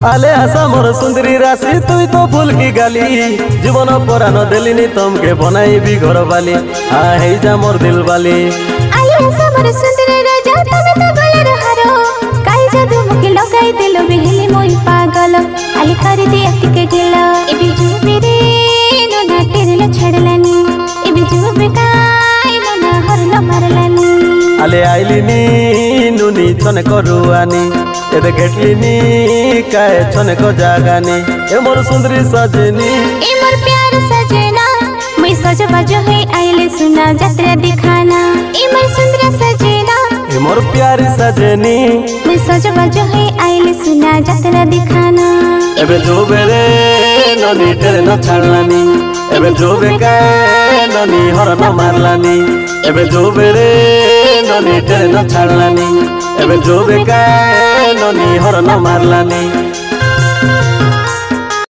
आले आशा मोर सुंदरी राशि तुई तो भूल की गाली जीवन परान देलिनी तमके बनाई घर बाली हे जा मोर दिल बाली। आले आशा मोर सुंदरी राजा तमे तो गलर हारो काई जादू मुके लगाई दिलो बेहली मोई पागल आले कर दिया टिके गेला ए बिजू मेरे नो ना तेरे लो छड़लानी ए बिजू बेकाई नो ना हरलो मारलानी। आले आइलिनी नुनी छने करुआनी एबे घेटलिनी काए छने को जागानी ए मोर सुंदरी सजनी ए मोर प्यार सजना मैं सज बाजो है आइले सुना यात्रा दिखाना ए मोर सुंदर सजना ए मोर प्यार सजनी मैं सज बाजो है आइले सुना यात्रा दिखाना। एबे जो बेरे ननी तेरे न छाड़लानी एबे जो बेकाए ननी हर न मारलानी एबे जो बेरे ननी तेरे न छाड़लानी एबे जो बेकाए ननी हर न मारलानी।